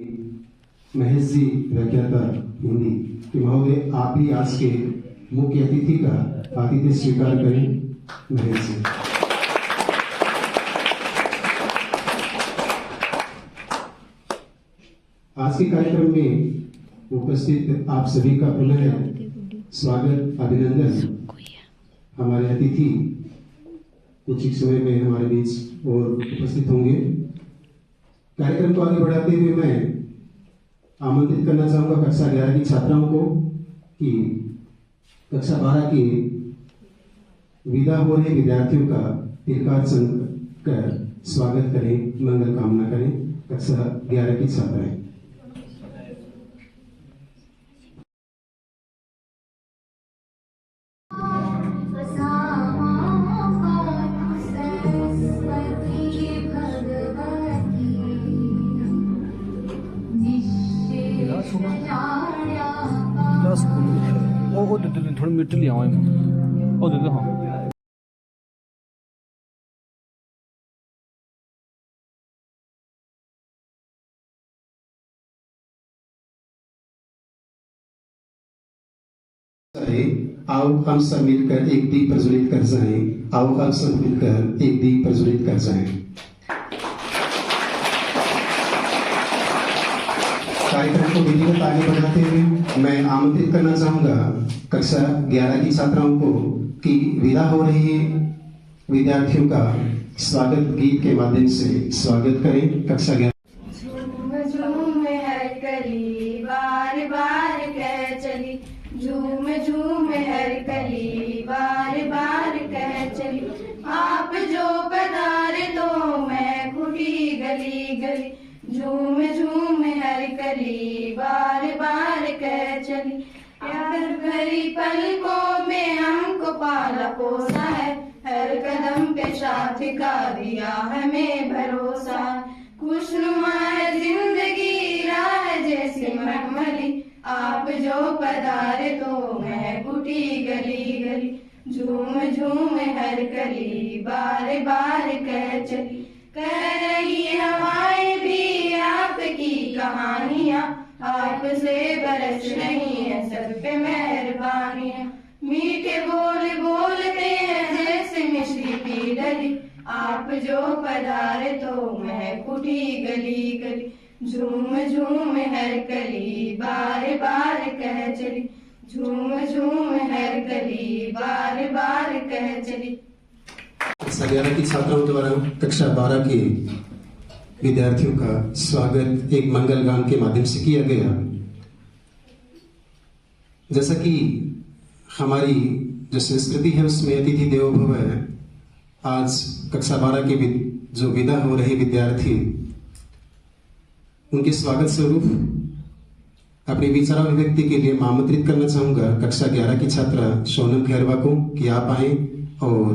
महेश जी व्याख्याता हिंदी कि महोदय आप भी आज के मुख्य अतिथि का आतिथ्य स्वीकार करें। महेश जी। आज के कार्यक्रम में उपस्थित आप सभी का पुनः स्वागत अभिनंदन। हमारे अतिथि कुछ ही समय में हमारे बीच और उपस्थित होंगे। कार्यक्रम को आगे बढ़ाते हुए मैं आमंत्रित करना चाहूंगा कक्षा 11 की छात्राओं को कि कक्षा 12 के विदा हो रहे विद्यार्थियों का तिलकार्चन कर स्वागत करें, मंगल कामना करें। कक्षा 11 की छात्राएं। ਉਹ ਦੇ ਦੇ ਥੋੜੀ ਮਿੱਟੀ ਲਿਆਵਾਂ ਉਹ ਦੇ ਦੇ ਹਾਂ आओ हम सब मिलकर एक दीप प्रज्वलित कर जाएं। आओ हम सब मिलकर एक दीप प्रज्वलित कर जाएं। कार्यक्रम को विधिवत आगे बढ़ाते हुए मैं आमंत्रित करना चाहूंगा कक्षा 11 की छात्राओं को कि विदा हो रहे विद्यार्थियों का स्वागत गीत के माध्यम से स्वागत करें। कक्षा 11। झूम हर कली बार बार कह चली, झूम झूम हर कली बार बार कह चली, आप जो पधारे तो मैं खुटी गली गली, झूम झूम हर कली बार बार कह चली, प्यार भरी पलकों में हमको पाला पोसा है, हर कदम पे साथ का दिया हमें भरोसा, खुशनुमा है जिंदगी राह जैसी मखमली, आप जो पधारे तो मैं कुटी गली गली, झूम झूम हर कली बार बार कह चली, कह रही हवाएं भी आपकी कहानियां, आपसे बरस रही है सब पे मेहरबानियां, मीठे बोल बोलते हैं जैसे मिश्री की डली, आप जो पधारे तो मैं कुटी गली गली, झूम झूम हर कली बार बार कह चली, झूम झूम हर कली बार बार कह चली। कक्षा 11 की छात्राओं द्वारा कक्षा 12 के विद्यार्थियों का स्वागत एक मंगल गान के माध्यम से किया गया। जैसा कि हमारी जो संस्कृति है उसमें अतिथि देवो भव है। आज कक्षा 12 के जो विदा हो रहे विद्यार्थी उनके स्वागत स्वरूप अपने विचाराभिव्यक्ति के लिए मैं आमंत्रित करना चाहूंगा कक्षा 11 की छात्रा सोनम खैरवा को कि आप आए और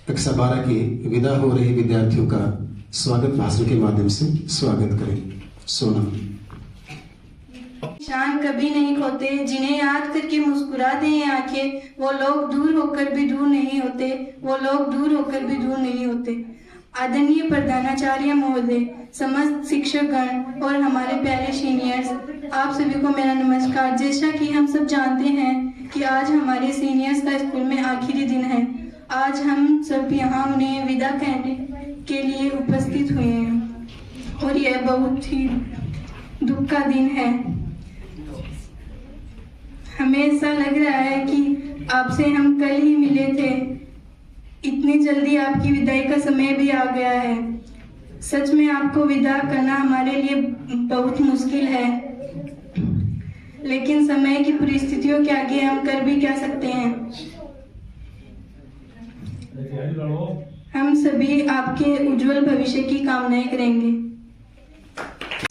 कक्षा 12 के विदा हो रहे विद्यार्थियों का स्वागत भाषण के माध्यम से स्वागत करें। सोनम। शान कभी नहीं खोते, जिन्हें याद करके मुस्कुरा दें आंखें, वो लोग दूर होकर भी दूर नहीं होते, वो लोग दूर होकर भी दूर नहीं होते। आदरणीय प्रधानाचार्य महोदय, समस्त शिक्षकगण और हमारे प्यारे सीनियर्स, आप सभी को मेरा नमस्कार। जैसा कि हम सब जानते हैं कि आज हमारे सीनियर्स का स्कूल में आखिरी दिन है। आज हम सब यहाँ उन्हें विदा कहने के लिए उपस्थित हुए हैं और यह बहुत ही दुख का दिन है। हमें ऐसा लग रहा है कि आपसे हम कल ही मिले थे, इतनी जल्दी आपकी विदाई का समय भी आ गया है। सच में आपको विदा करना हमारे लिए बहुत मुश्किल है, लेकिन समय की परिस्थितियों के आगे हम कर भी क्या सकते हैं। हम सभी आपके उज्जवल भविष्य की कामनाएं करेंगे।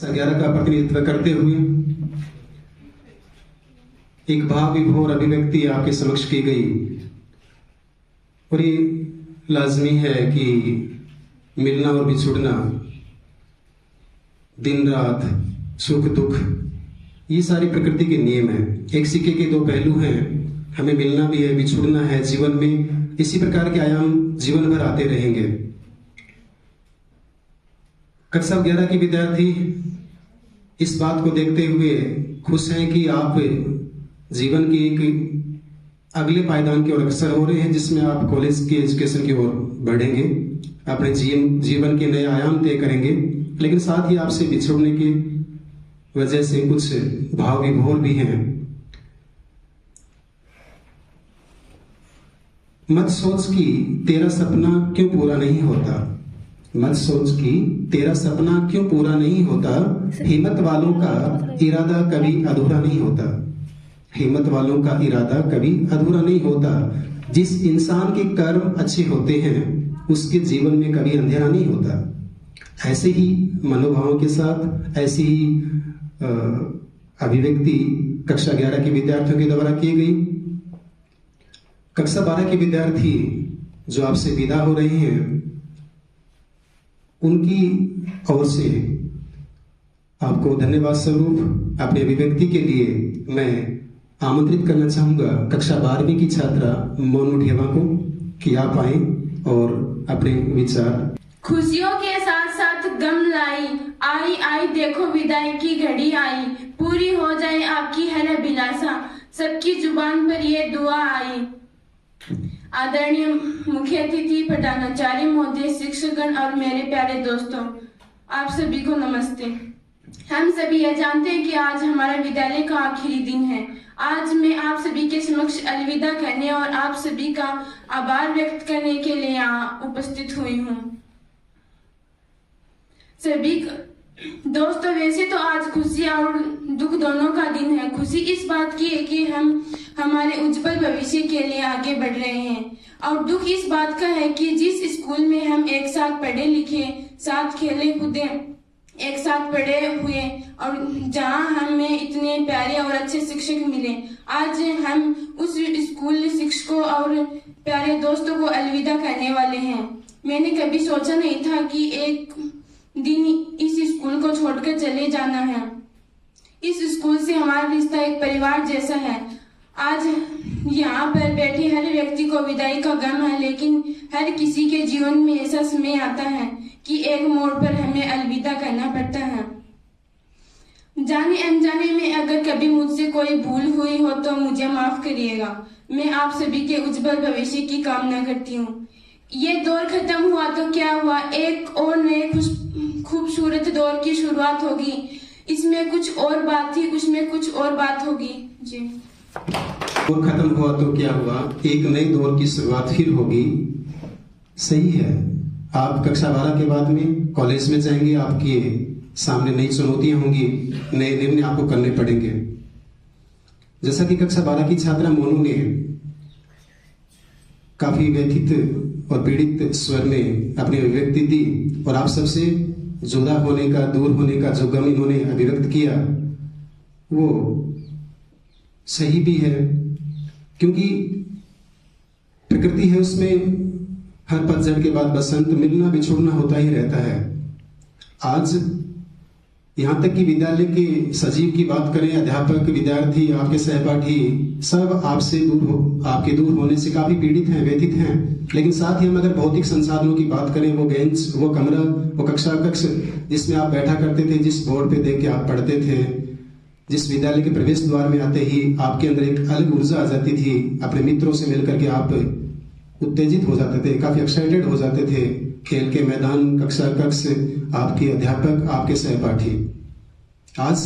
11 का प्रतिनिधित्व करते हुए एक भाव विभोर अभिव्यक्ति आपके समक्ष की गई और ये लाजमी है कि मिलना और बिछुड़ना, दिन रात, सुख दुख, ये सारी प्रकृति के नियम हैं। एक सिक्के के दो पहलू हैं, हमें मिलना भी है, बिछुड़ना है। जीवन में इसी प्रकार के आयाम जीवन भर आते रहेंगे। कक्षा 11 के विद्यार्थी इस बात को देखते हुए खुश हैं कि आप जीवन की एक अगले पायदान की ओर अग्रसर हो रहे हैं, जिसमें आप कॉलेज के एजुकेशन की ओर बढ़ेंगे, अपने जीवन के नए आयाम तय करेंगे। लेकिन साथ ही आपसे बिछड़ने की वजह से कुछ भाव विभोर भी हैं। मत सोच कि तेरा सपना क्यों पूरा नहीं होता, मत सोच कि तेरा सपना क्यों पूरा नहीं होता। हिम्मत वालों का इरादा कभी अधूरा नहीं होता, हिम्मत वालों का इरादा कभी अधूरा नहीं होता। जिस इंसान के कर्म अच्छे होते हैं उसके जीवन में कभी अंधेरा नहीं होता। ऐसे ही मनोभावों के साथ ऐसी ही अभिव्यक्ति कक्षा 11 के विद्यार्थियों के द्वारा की गई। कक्षा 12 के विद्यार्थी जो आपसे विदा हो रहे हैं, उनकी ओर से आपको धन्यवाद स्वरूप अपनी अभिव्यक्ति के लिए मैं आमंत्रित करना चाहूंगा कक्षा 12वीं की छात्रा मोनू ढेवा को कि आप आए और अपने विचार। खुशियों के साथ साथ गम लाई, आई आई देखो विदाई की घड़ी आई, पूरी हो जाए आपकी हर अभिलाषा, सबकी जुबान पर ये दुआ आई। आदरणीय मुख्य अतिथि, प्रधानाचार्य महोदय, शिक्षकगण और मेरे प्यारे दोस्तों, आप सभी को नमस्ते। हम सभी यह जानते हैं कि आज हमारा विद्यालय का आखिरी दिन है। आज मैं आप सभी के समक्ष अलविदा करने और आप सभी का आभार व्यक्त करने के लिए यहाँ उपस्थित हुई हूँ। सभी दोस्तों, वैसे तो आज खुशी और दुख दोनों का दिन है। खुशी इस बात की है कि हम हमारे उज्जवल भविष्य के लिए आगे बढ़ रहे हैं, और दुख इस बात का है कि जिस स्कूल में हम एक साथ पढ़े लिखे, साथ खेले कूदे, एक साथ पढ़े हुए और जहां हमें इतने प्यारे और अच्छे शिक्षक मिले, आज हम उस स्कूल शिक्षकों और प्यारे दोस्तों को अलविदा करने वाले हैं। मैंने कभी सोचा नहीं था कि एक दिन इस स्कूल को छोड़कर चले जाना है। इस स्कूल से हमारा रिश्ता एक परिवार जैसा है। आज यहाँ पर बैठे हर व्यक्ति को विदाई का गम है, लेकिन हर किसी के जीवन में ऐसा समय आता है कि एक मोड़ पर हमें अलविदा करना पड़ता है। जाने अनजाने में अगर कभी मुझसे कोई भूल हुई हो तो मुझे माफ करिएगा। मैं आप सभी के उज्जवल भविष्य की कामना करती हूँ। ये दौर खत्म हुआ तो क्या हुआ, एक और नए खूबसूरत दौर की शुरुआत होगी। इसमें कुछ और बात थी, उसमें कुछ और बात होगी जी। दौर खत्म हुआ तो क्या हुआ, एक नए दौर की शुरुआत फिर होगी। सही है, आप कक्षा 12 के बाद में कॉलेज में जाएंगे, आपके सामने नई चुनौतियां होंगी, नए निर्णय आपको करने पड़ेंगे। जैसा कि कक्षा 12 की छात्रा मोनू ने काफी व्यथित और पीड़ित स्वर में अपनी अभिव्यक्ति दी, और आप सबसे जुदा होने का, दूर होने का जो गम इन्होंने अभिव्यक्त किया वो सही भी है, क्योंकि प्रकृति है, उसमें हर पतझड़ के बाद बसंत, मिलना बिछुड़ना होता ही रहता है। आज यहाँ तक कि विद्यालय के सजीव की बात करें, अध्यापक, विद्यार्थी, आपके सहपाठी सब आपसे आपके दूर होने से काफी पीड़ित हैं, व्यथित हैं। लेकिन साथ ही हम अगर भौतिक संसाधनों की बात करें, वो बेंच, वो कमरा, वो कक्ष जिसमें आप बैठा करते थे, जिस बोर्ड पे देख के आप पढ़ते थे, जिस विद्यालय के प्रवेश द्वार में आते ही आपके अंदर एक अलग ऊर्जा आ जाती थी, अपने मित्रों से मिलकर के आप उत्तेजित हो जाते थे, काफी एक्साइटेड हो जाते थे। खेल के मैदान, कक्षा कक्ष, आपके अध्यापक, आपके सहपाठी। आज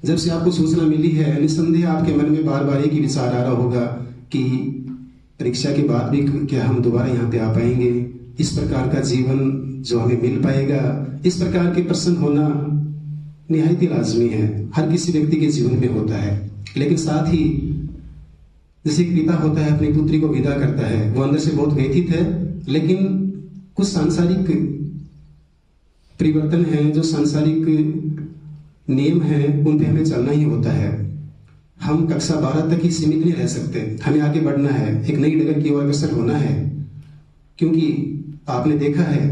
जब से आपको सूचना मिली है, निस्संदेह आपके मन में बार बार एक ही विचार आ रहा होगा कि परीक्षा के बाद भी क्या हम दोबारा यहाँ पे आ पाएंगे, इस प्रकार का जीवन जो हमें मिल पाएगा। इस प्रकार के प्रश्न होना निहायत लाजमी है, हर किसी व्यक्ति के जीवन में होता है। लेकिन साथ ही जैसे एक पिता होता है, अपनी पुत्री को विदा करता है, वो अंदर से बहुत व्यथित है, लेकिन कुछ सांसारिक परिवर्तन है, जो सांसारिक नियम है, उन पे हमें चलना ही होता है। हम कक्षा 12 तक ही सीमित नहीं रह सकते, हमें आगे बढ़ना है, एक नई डगर की ओर अग्रसर होना है। क्योंकि आपने देखा है,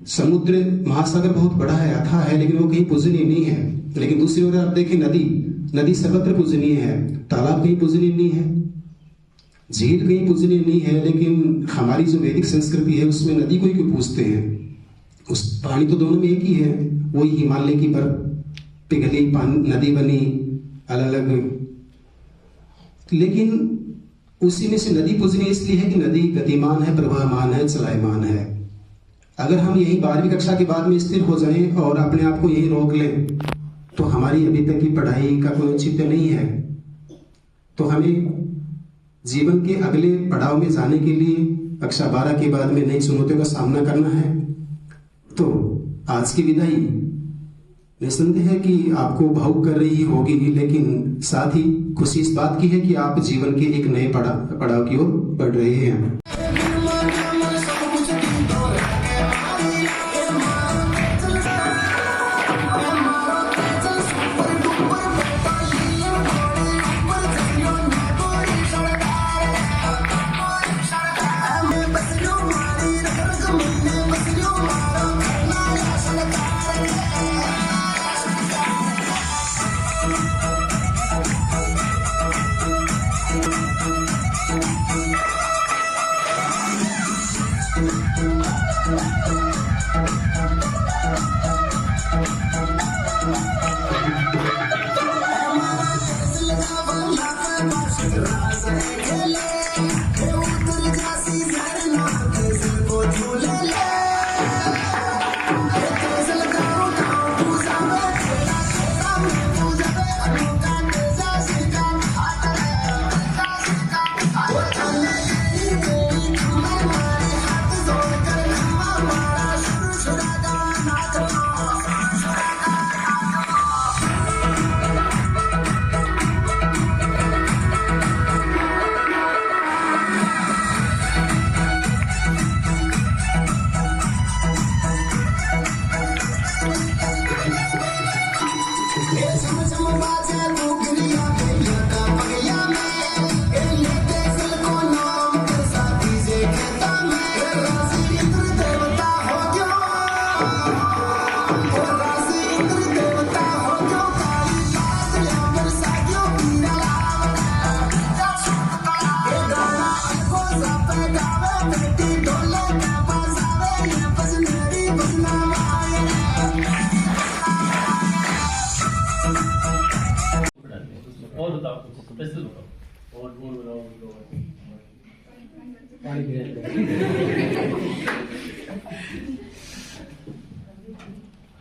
समुद्र, महासागर बहुत बड़ा है, अथाह है, लेकिन वो कहीं पूजनीय नहीं है। लेकिन दूसरी ओर आप देखें, नदी सर्वत्र पूजनीय है, तालाब कहीं पूजनीय नहीं है, झील कहीं पूजनीय नहीं है। लेकिन हमारी जो वैदिक संस्कृति है, उसमें नदी को ही क्यों पूजते हैं? उस पानी तो दोनों में एक ही है, वही हिमालय की बर्फ पिघली नदी बनी अलग अलग, लेकिन उसी में से नदी पूजनीय इसलिए है कि नदी गतिमान है, प्रवाहमान है, चलायमान है। अगर हम यही 12वीं कक्षा के बाद में स्थिर हो जाएं और अपने आप को यही रोक लें तो हमारी अभी तक की पढ़ाई का कोई औचित्य नहीं है। तो हमें जीवन के अगले पड़ाव में जाने के लिए कक्षा 12 के बाद में नई चुनौतियों का सामना करना है। तो आज की विदाई निसंदेह है कि आपको भावुक कर रही होगी, लेकिन साथ ही खुशी इस बात की है कि आप जीवन के एक नए पड़ाव की ओर बढ़ रहे हैं।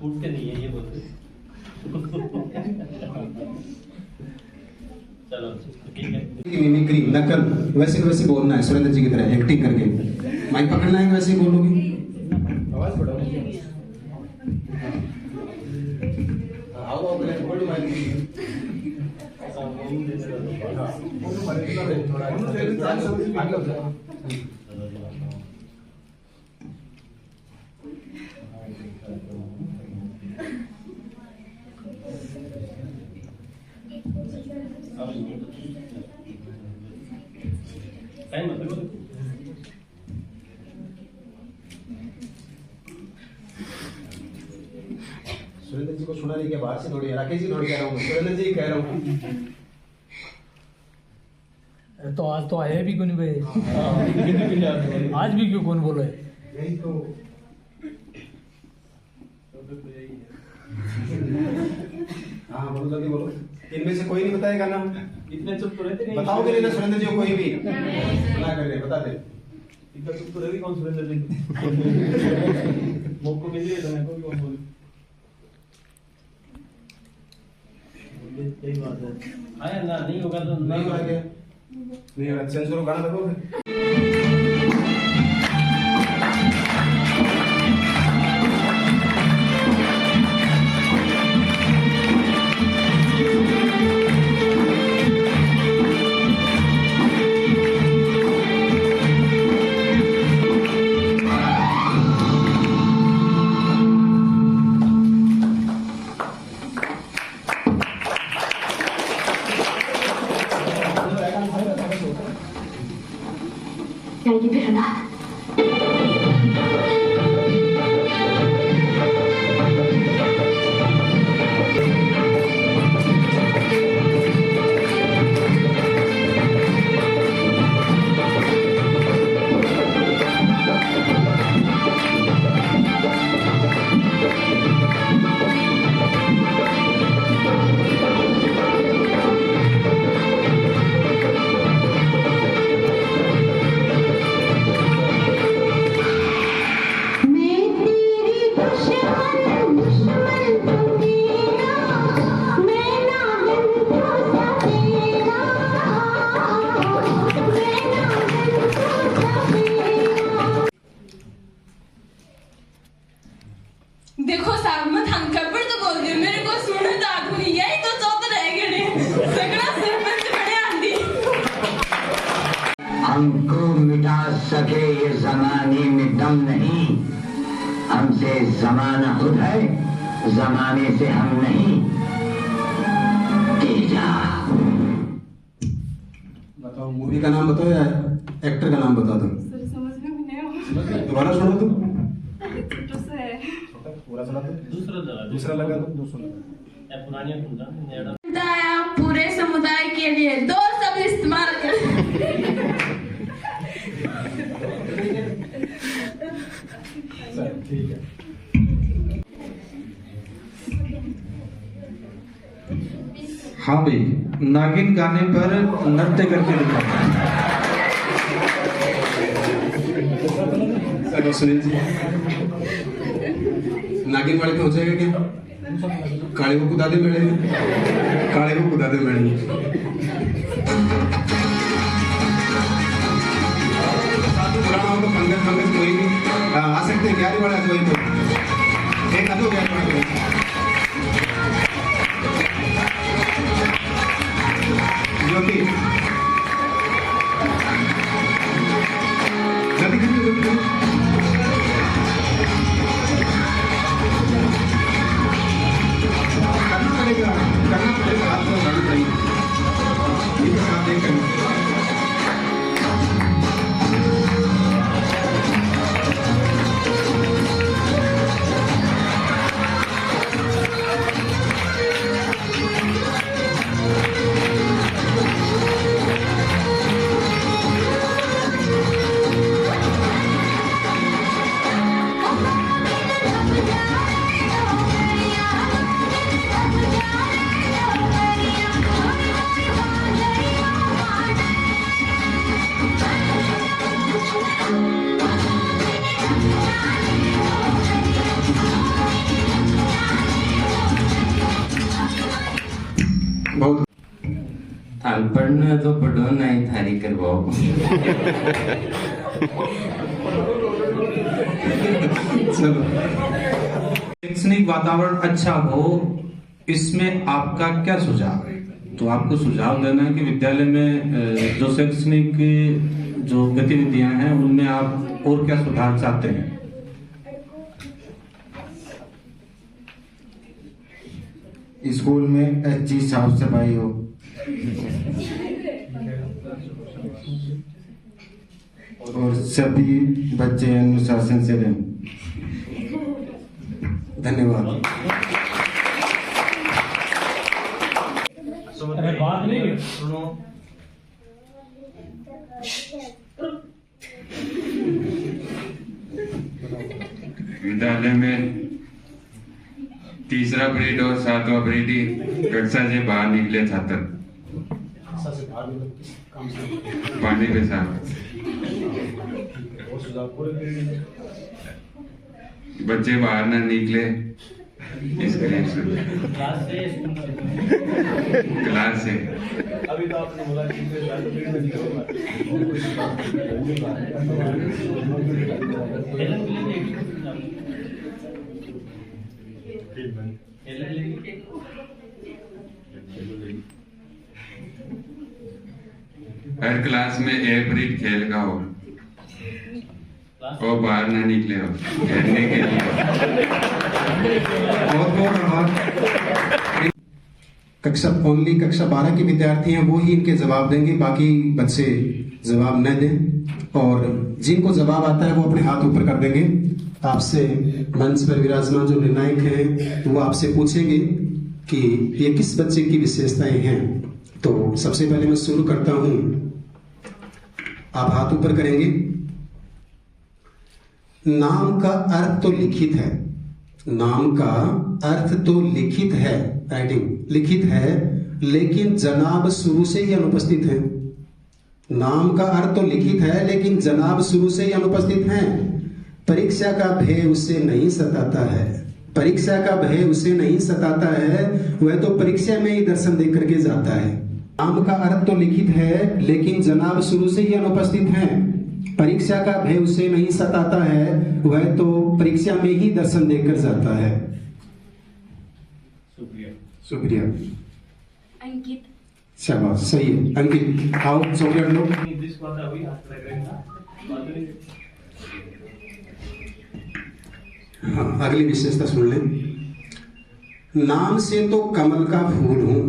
फूटते नहीं है ये बोलते। चलो ठीक है। मिमिक्री नकल वैसे वैसे बोलना है, सुरेंद्र जी की तरह एक्टिंग करके माइक पकड़ना है, वैसे ही बोलोगे। आवाज बढ़ाओ। आओ बोलो माइक। सुरेंद्र जी को सुना नहीं क्या? बाहर से थोड़ी राकेश जी थोड़ी कह रहा हूँ, सुरेंद्र जी कह रहा हूँ। तो आज तो आए भी कौन भाई, आज भी क्यों कौन बोले? यही तो हाँ बोलो जल्दी बोलो। इनमें से कोई नहीं बताएगा ना? इतने चुप तो रहते नहीं। बताओगे नहीं ना सुरेंद्र जी को? कोई भी मना कर रहे, बता दे। इतना चुप तो रहती कौन सुरेंद्र जी? मौको मिल जाए तो मैं कोई कौन बोले। सही बात है। आया ना, नहीं होगा तो नहीं होगा क्या? नहीं होगा, सेंसर गाना लगोगे। Jangan gitu, Rana. जमाना खुद है, जमाने से हम नहीं। तेजा। बताओ, मूवी का नाम बताओ या एक्टर का नाम बता दो। सर समझ में नहीं आ दोबारा सुनो तुम। छोटा सा है। पूरा सुना दो। दूसरा लगा दो। समुदाय पूरे समुदाय के लिए 2 शब्द इस्तेमाल कर। ठीक है। हाँ भाई, नागिन गाने पर नृत्य करके दिखाता है। चलो सुनील जी, नागिन वाले पे हो जाएगा क्या? काले को कुदा दे मेले में, काले को कुदा दे मेले में। पुराना हो तो फंगस कोई भी आ सकते हैं। 11 वाला कोई तो एक आधो 11 वाला ज्योति जल्दी कीजिए। करना पड़ेगा आप तो गाना चाहिए। ठीक है, आप देख बहुत अनपढ़ तो पढ़ो नहीं थारी करवाओ। चलो। शैक्षणिक वातावरण अच्छा हो, इसमें आपका क्या सुझाव है? तो आपको सुझाव देना है कि विद्यालय में जो शैक्षणिक जो गतिविधियां हैं उनमें आप और क्या सुधार चाहते हैं? स्कूल में अच्छी साफ सफाई हो, और सभी बच्चे अनुशासन से रहें। धन्यवाद। अरे बात नहीं सुनो। विद्यालय में तीसरा पीरियड और 7वां पीरियड ही कक्षा से बाहर निकले छात्र पानी के साथ। बच्चे बाहर ना निकले इसके लिए क्लास से। अभी तो आपने बोला कि हर क्लास में एक पीरियड खेल का हो और बाहर ना निकले हो खेलने के लिए। बहुत बहुत धन्यवाद। कक्षा 12 के विद्यार्थी हैं, वो ही इनके जवाब देंगे, बाकी बच्चे जवाब न दें। और जिनको जवाब आता है वो अपने हाथ ऊपर कर देंगे। आपसे मंच पर विराजमान जो निर्णायक हैं वो आपसे पूछेंगे कि ये किस बच्चे की विशेषताएं हैं। तो सबसे पहले मैं शुरू करता हूं, आप हाथ ऊपर करेंगे। नाम का अर्थ तो लिखित है, नाम का अर्थ तो लिखित है, राइटिंग लिखित है, लेकिन जनाब शुरू से ही अनुपस्थित है। नाम का अर्थ तो लिखित है लेकिन जनाब शुरू से ही अनुपस्थित हैं। परीक्षा का भय उसे नहीं सताता है, परीक्षा का भय उसे नहीं सताता है, वह तो परीक्षा में ही दर्शन देख करके जाता है। नाम का अर्थ तो लिखित है लेकिन जनाब शुरू से ही अनुपस्थित हैं। परीक्षा का भय उसे नहीं सताता है, वह तो परीक्षा में ही दर्शन देकर जाता है। शुक्रिया। अंकित। शाबाश, सही है अंकित। आओ चॉकलेट लो। हाँ, अगली विशेषता सुन लें। नाम से तो कमल का फूल हूं,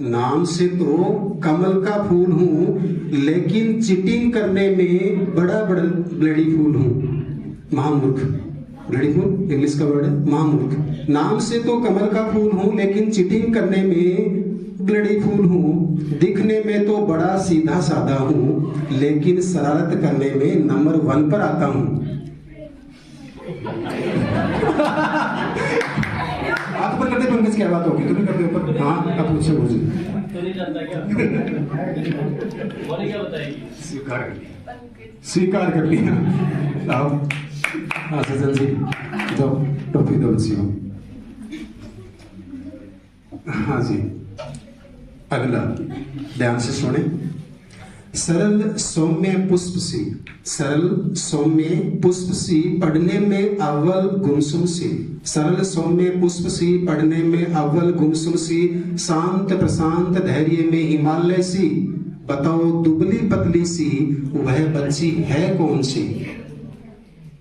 नाम से तो कमल का फूल हूं, लेकिन चीटिंग करने में बड़ा ब्लडी फूल हूं। महामूर्ख, ब्लडी फूल इंग्लिश का वर्ड है महामूर्ख। नाम से तो कमल का फूल हूं, लेकिन चीटिंग करने में ब्लडी फूल हूं। दिखने में तो बड़ा सीधा साधा हूं, लेकिन शरारत करने में नंबर 1 पर आता हूं। आप ऊपर करते पंकज, क्या बात होगी? तुम्हें करते ऊपर? हाँ, अब पूछो मुझे। तो नहीं जानता क्या? बोले क्या बताएगी? स्वीकार कर लिया। आओ, हाँ सजन जी, दो टोपी दो बच्चियों। हाँ जी, अगला ध्यान से सुने। सरल सौम्य पुष्प सी, सरल सौम्य पुष्प सी, पढ़ने में अव्वल गुमसुम सी। सरल सौम्य पुष्प सी, पढ़ने में अव्वल गुमसुम सी, शांत प्रशांत धैर्य में हिमालय सी। बताओ दुबली पतली सी वह बच्ची है कौन सी?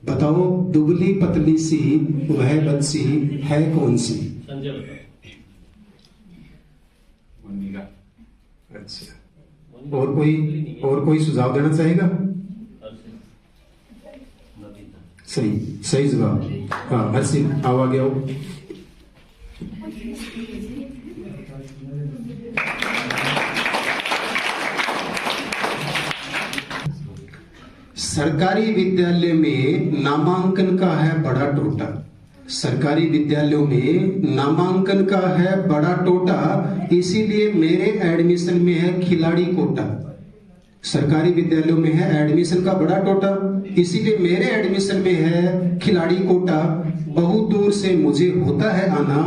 बताओ दुबली पतली सी वह बच्ची है कौन सी? संजय बताओ। अच्छा, और कोई सुझाव देना चाहेगा? सही जवाब। हाँ, हर्षित आओ, आगे आओ। सरकारी विद्यालय में नामांकन का है बड़ा टोटा। सरकारी विद्यालयों में नामांकन का है बड़ा टोटा, इसीलिए मेरे एडमिशन में है खिलाड़ी कोटा। सरकारी विद्यालयों में है एडमिशन का बड़ा टोटा, इसीलिए मेरे एडमिशन में है खिलाड़ी कोटा। बहुत दूर से मुझे होता है आना,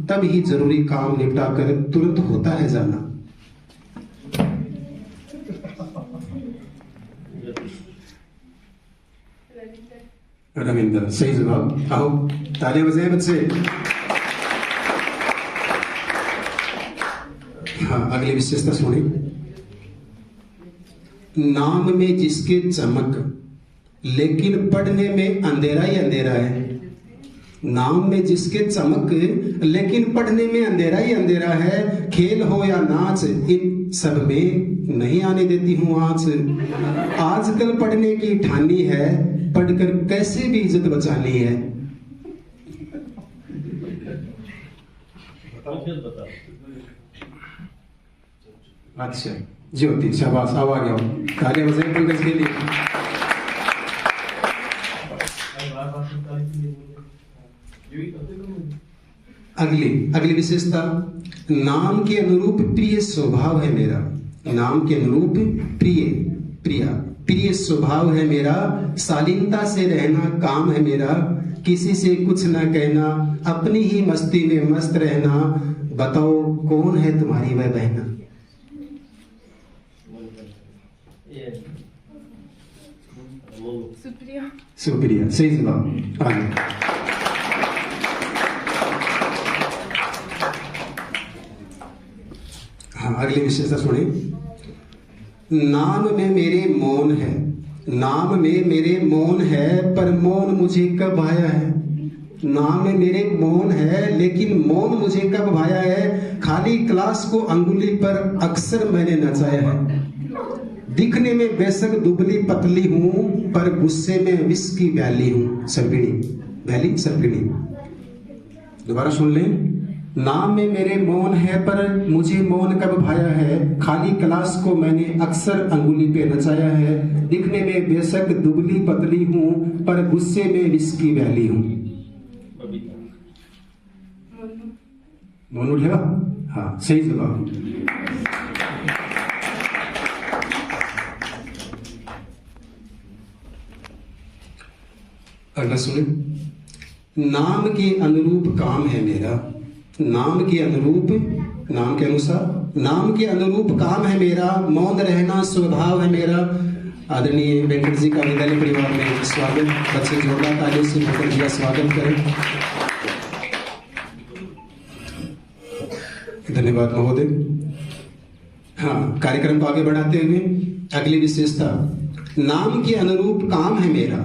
तब ही जरूरी काम निपटा कर तुरंत होता है जाना। रविंद्र, सही जवाब। आओ, तालियां बजाएं बच्चे। हाँ, अगली विशेषता सुनी। नाम में जिसके चमक, लेकिन पढ़ने में अंधेरा ही अंधेरा है। नाम में जिसके चमक, लेकिन पढ़ने में अंधेरा ही अंधेरा है। खेल हो या नाच, इन सब में नहीं आने देती हूँ आँच। आजकल पढ़ने की ठानी है, पढ़कर कैसे भी इज्जत बचानी है। अच्छा, ज्योति, शाबाश, आओ आगे आओ। तालियां बजाएं पंकज के लिए। अगली विशेषता। नाम के अनुरूप प्रिय स्वभाव है मेरा। नाम के अनुरूप प्रिय स्वभाव है मेरा। शालीनता से रहना काम है मेरा। किसी से कुछ ना कहना, अपनी ही मस्ती में मस्त रहना। बताओ कौन है तुम्हारी वह बहना? सुप्रिया, सही जवाब। आगे। हाँ, अगली विशेषता सुनी। नाम में मेरे मौन है, नाम में मेरे मौन है, पर मौन मुझे कब आया है? नाम में मेरे मौन है, लेकिन मौन मुझे कब भाया है? खाली क्लास को अंगुली पर अक्सर मैंने नचाया है। दिखने में बेशक दुबली पतली हूं, पर गुस्से में विष की व्याली हूं। सर्पिणी। दोबारा सुन लें। नाम में मेरे मौन है, पर मुझे मौन कब भाया है? खाली क्लास को मैंने अक्सर अंगुली पे नचाया है। दिखने में बेशक दुबली पतली हूं, पर गुस्से में विष की व्याली हूं। मोनू उठेगा? हाँ, सही जवाब। अगला सुने। नाम के अनुरूप काम है मेरा। नाम के अनुरूप काम है मेरा। मौन रहना स्वभाव है मेरा। आदरणीय वेंकट जी का विद्यालय परिवार में स्वागत। बच्चे जोरदार ताली से वेंकट जी का स्वागत करें। धन्यवाद महोदय। हाँ, कार्यक्रम को आगे बढ़ाते हुए अगली विशेषता। नाम के अनुरूप काम है मेरा।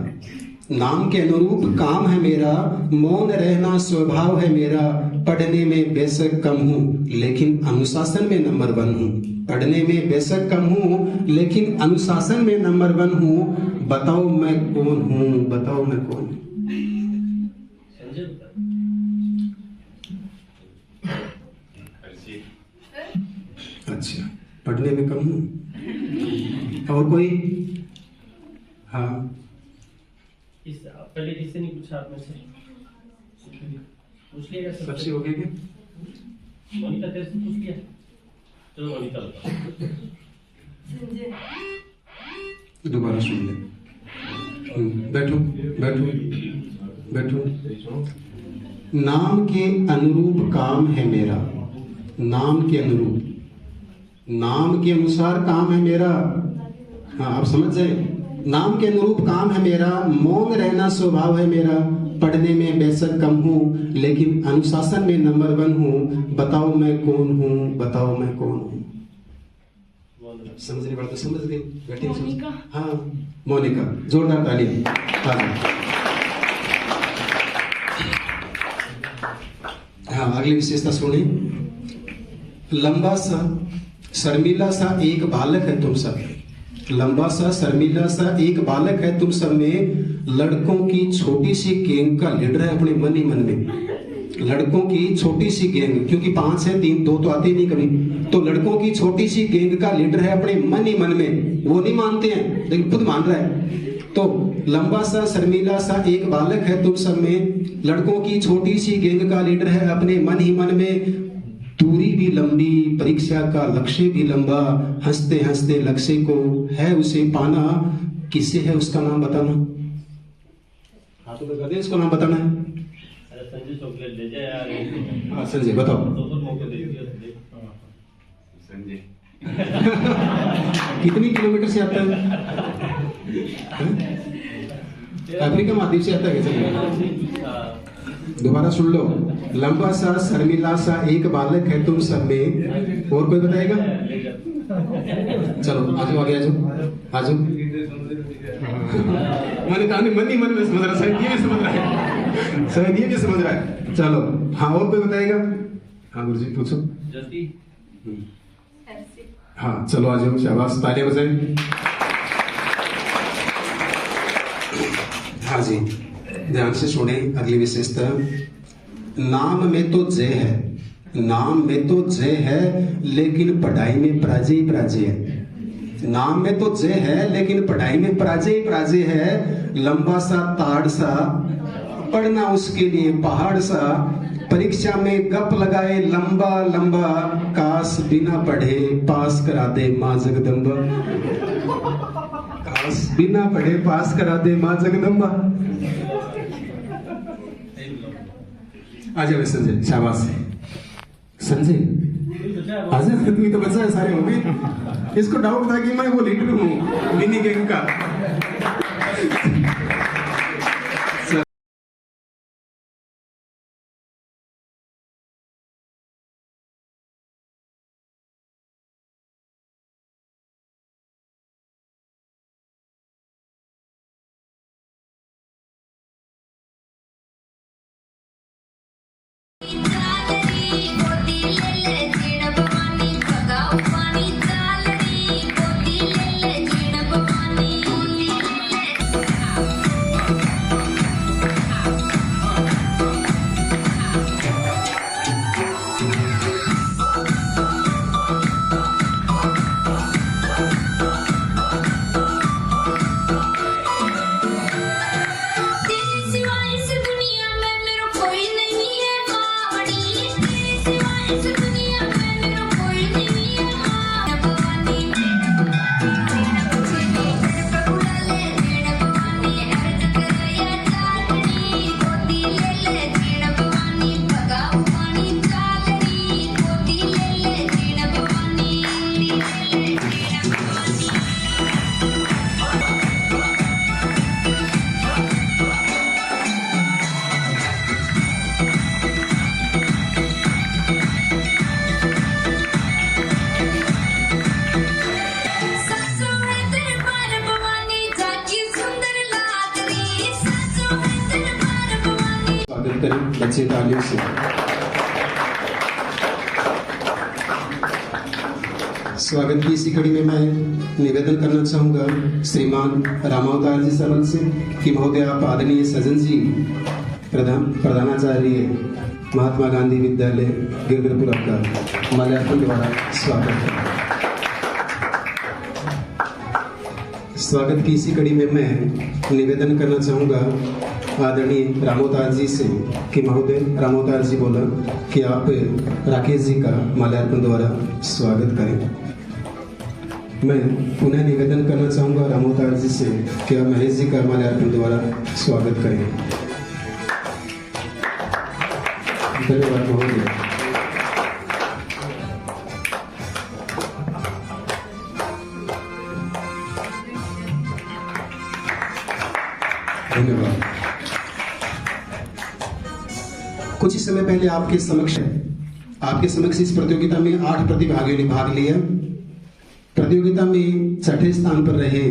नाम के अनुरूप काम है मेरा, मौन रहना स्वभाव है मेरा, पढ़ने में बेशक कम हूँ लेकिन अनुशासन में नंबर 1 हूँ। पढ़ने में बेशक कम हूँ लेकिन अनुशासन में नंबर 1 हूँ। बताओ मैं कौन हूँ, बताओ मैं कौन हूँ। अच्छा, पढ़ने में कम हूँ। और कोई? हाँ, पहले किसी ने पूछा आप में से पूछ लिया सबसे हो गया क्या? मोनिका तेरे से पूछ लिया? चलो मोनिका बताओ। दोबारा सुन ले। बैठो बैठो बैठो। नाम के अनुरूप काम है मेरा, नाम के अनुरूप, नाम के अनुसार काम है मेरा। हाँ, आप समझ जाए। नाम के अनुरूप काम है मेरा, मौन रहना स्वभाव है मेरा, पढ़ने में बेशक कम हूँ लेकिन अनुशासन में नंबर 1 हूँ। बताओ मैं कौन हूँ, बताओ मैं कौन हूँ। समझ नहीं पड़ता, समझ गई? बैठे मोनिका। हाँ, मोनिका, जोरदार ताली। हाँ, अगली विशेषता सुनिए। लंबा सा शर्मीला सा एक बालक है तुम सब में, लंबा सा शर्मीला सा एक बालक है तुम सब में, लड़कों की छोटी सी गैंग का लीडर है अपने मन ही मन में। लड़कों की छोटी सी गैंग, क्योंकि 5 है, 3 2 तो आते ही नहीं कभी, तो लड़कों की छोटी सी गैंग का लीडर है अपने मन ही मन में। वो नहीं मानते हैं लेकिन खुद मान रहा है। तो लंबा सा शर्मीला सा एक बालक है तुम सब में, लड़कों की छोटी सी गैंग का लीडर है अपने मन ही मन में। दूरी भी लंबी, परीक्षा का लक्ष्य भी लंबा, हंसते हंसते लक्ष्य को है उसे पाना। किसे है उसका नाम बताना? हाथों में कर दे, उसका नाम बताना है। संजय चॉकलेट ले जाए यार। हाँ संजय, बताओ। तो मौके दे दिया संजय। कितनी किलोमीटर से आता है? अफ्रीका महाद्वीप से आता है संजय? दोबारा सुन लो। लंबा सा शर्मिला सा एक बालक है तुम सब में। और कोई बताएगा? चलो आजो, आगे आजो। मैंने कहा मन ही मन में समझ रहा, शायद ये भी समझ रहा है, शायद ये भी समझ रहा है। चलो हाँ, और कोई बताएगा? हाँ गुरुजी पूछो। हाँ चलो आ जाओ, शाबाश, तालियां बजाएं। हाँ जी, ध्यान से सुने अगली विशेषता। नाम में तो जय है, नाम में तो जय है लेकिन पढ़ाई में पराजय पराजय है। नाम में तो जय है लेकिन पढ़ाई में पराजय पराजय है। लंबा सा ताड़ सा, पढ़ना उसके लिए पहाड़ सा, परीक्षा में गप लगाए लंबा लंबा, काश बिना पढ़े पास करा दे माँ जगदम्बा। काश बिना पढ़े पास करा दे माँ जगदम्बा। आ जाओ संजय, शाबाश संजय, आजा, तुम्हें तो बच्चा है, सारे हो गए। इसको डाउट था कि मैं वो लीडर हूँ मिनी गैंग का। बच्चे तालियों से। स्वागत की इसी कड़ी में मैं निवेदन करना चाहूंगा श्रीमान रामावतार जी सरल से कि महोदय आप आदरणीय सजन जी प्रधानाचार्य महात्मा गांधी विद्यालय गिरगिरपुरा का माल्यार्पण द्वारा स्वागत है। स्वागत की इसी कड़ी में मैं निवेदन करना चाहूंगा आदरणीय रामोतार जी से कि महोदय रामोतार जी बोला कि आप राकेश जी का माल्यार्पण द्वारा स्वागत करें। मैं पुनः निवेदन करना चाहूंगा रामोतार जी से कि आप महेश जी का माल्यार्पण द्वारा स्वागत करें। धन्यवाद महोदय। धन्यवाद। कुछ ही समय पहले आपके समक्ष इस प्रतियोगिता में 8 प्रतिभागियों ने भाग लिया। प्रतियोगिता में छठे स्थान पर रहे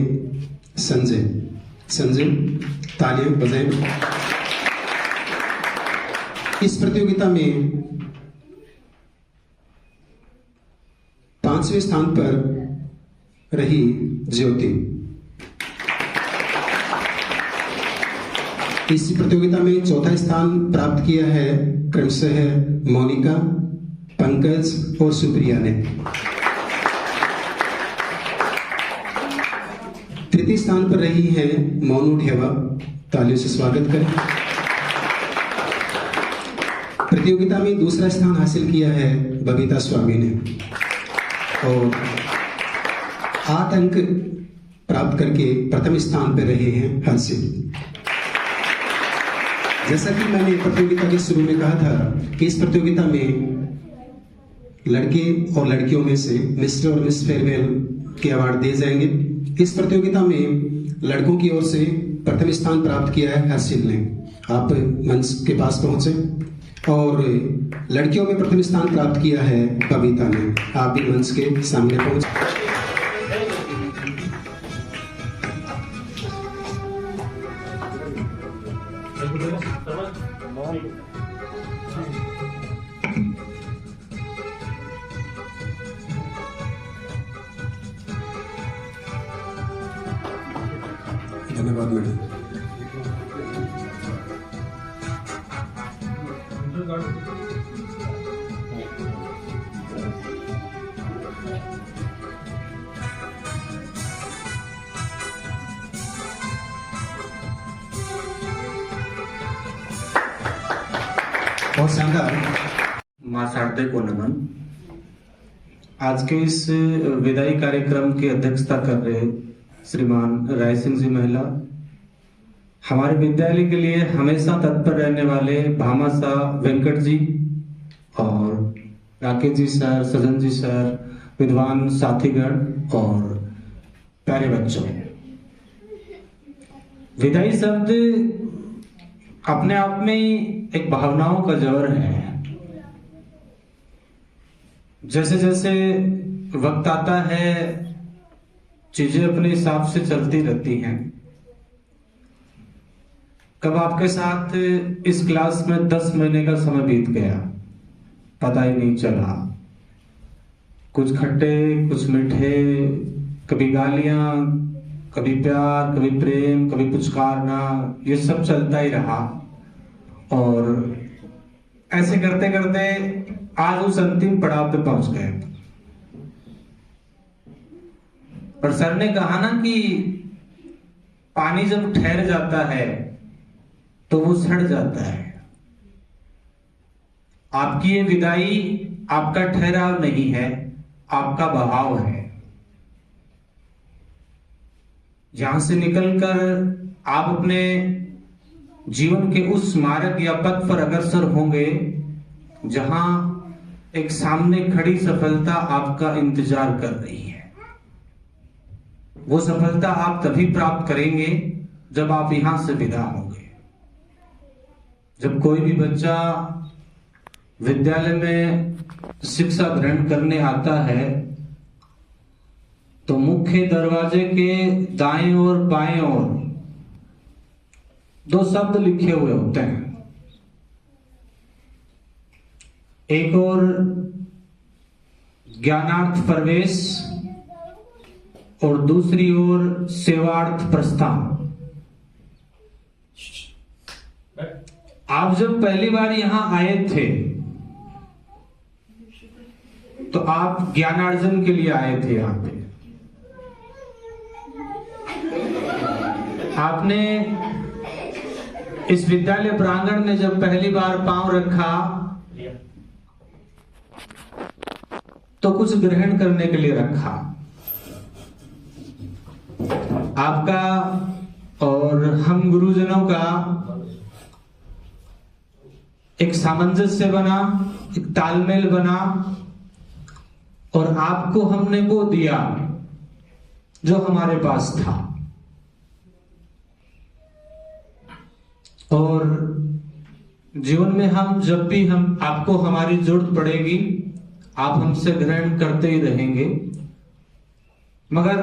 संजय तालियां बजाएं। इस प्रतियोगिता में 5वें स्थान पर रही ज्योति। इस प्रतियोगिता में 4था स्थान प्राप्त किया है क्रमशः मोनिका, पंकज और सुप्रिया ने। 3य स्थान पर रही है मोनू ढेवा, तालियों से स्वागत करें। प्रतियोगिता में 2रा स्थान हासिल किया है बबीता स्वामी ने और 8 अंक प्राप्त करके प्रथम स्थान पर रहे हैं हर्षित। जैसा कि मैंने प्रतियोगिता के शुरू में कहा था कि इस प्रतियोगिता में लड़के और लड़कियों में से मिस्टर और मिस फेयरवेल के अवार्ड दिए जाएंगे। इस प्रतियोगिता में लड़कों की ओर से प्रथम स्थान प्राप्त किया है हर्षिल ने। आप मंच के पास पहुंचे। और लड़कियों में प्रथम स्थान प्राप्त किया है बबीता ने। आप भी मंच के सामने पहुंचे। धन्यवाद मैडम। बहुत शानदार। मां शारदे को नमन। आज के इस विदाई कार्यक्रम की अध्यक्षता कर रहे श्रीमान राय सिंह जी महिला, हमारे विद्यालय के लिए हमेशा तत्पर रहने वाले भामासा वेंकट जी और राकेश जी सर, सजन जी सर, विद्वान साथीगण और प्यारे बच्चों, विदाई शब्द अपने आप में एक भावनाओं का जवर है। जैसे जैसे वक्त आता है चीजें अपने हिसाब से चलती रहती हैं। कब आपके साथ इस क्लास में 10 महीने का समय बीत गया पता ही नहीं चला। कुछ खट्टे कुछ मीठे, कभी गालियां, कभी प्यार, कभी प्रेम, कभी पुचकारना, ये सब चलता ही रहा। और ऐसे करते करते आज उस अंतिम पड़ाव पे पहुंच गए। पर सर ने कहा ना कि पानी जब ठहर जाता है तो वो सड़ जाता है। आपकी ये विदाई आपका ठहराव नहीं है, आपका बहाव है। यहां से निकलकर आप अपने जीवन के उस मार्ग या पथ पर अग्रसर होंगे जहां एक सामने खड़ी सफलता आपका इंतजार कर रही है। वो सफलता आप तभी प्राप्त करेंगे जब आप यहां से विदा होंगे। जब कोई भी बच्चा विद्यालय में शिक्षा ग्रहण करने आता है तो मुख्य दरवाजे के दाएं और बाएं ओर 2 शब्द लिखे हुए होते हैं। एक और ज्ञानार्थ प्रवेश और दूसरी ओर सेवार्थ प्रस्थान। आप जब पहली बार यहां आए थे तो आप ज्ञानार्जन के लिए आए थे। यहां पे आपने इस विद्यालय प्रांगण में जब पहली बार पांव रखा तो कुछ ग्रहण करने के लिए रखा। आपका और हम गुरुजनों का एक सामंजस्य बना, एक तालमेल बना और आपको हमने वो दिया जो हमारे पास था। और जीवन में हम जब भी आपको हमारी जरूरत पड़ेगी आप हमसे ग्रहण करते ही रहेंगे। मगर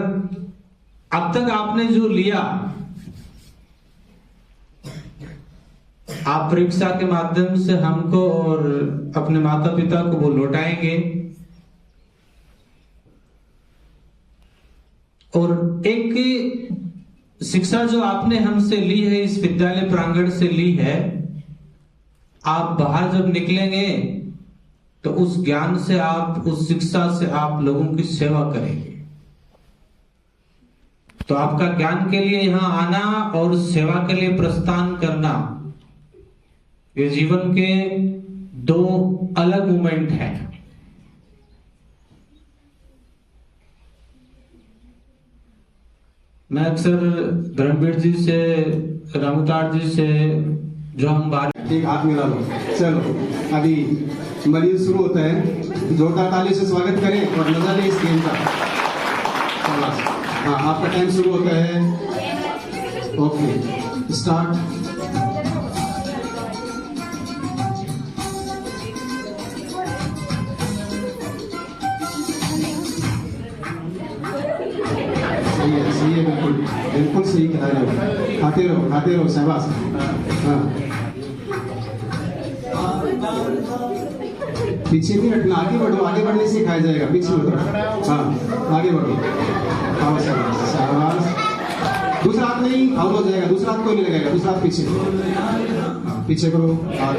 अब तक आपने जो लिया आप परीक्षा के माध्यम से हमको और अपने माता पिता को वो लौटाएंगे। और एक शिक्षा जो आपने हमसे ली है, इस विद्यालय प्रांगण से ली है, आप बाहर जब निकलेंगे तो उस ज्ञान से आप, उस शिक्षा से आप लोगों की सेवा करेंगे। तो आपका ज्ञान के लिए यहां आना और सेवा के लिए प्रस्थान करना, ये जीवन के दो अलग मोमेंट हैं। मैं अक्सर धर्मवीर जी से, रामतार जी से जो हम बात, ठीक, हाथ मिला लो। चलो अभी मरीज शुरू होता है, जोरदार ताली से स्वागत करें और मजा लें इस गेम का। हाँ, आपका टाइम शुरू होता है। Okay, start. सही है, बिल्कुल बिल्कुल सही कह रहे हो। खाते रहो, शाबाश। हाँ, पीछे भी हटना, आगे बढ़ो, आगे बढ़ने से खाया जाएगा, पीछे मत हटो। हाँ, आगे बढ़ो। हाँ, शाबाश। दूसरा हाथ नहीं, आउट हो जाएगा, दूसरा हाथ कोई नहीं लगाएगा, दूसरा हाथ पीछे। हाँ, पीछे करो। हाँ,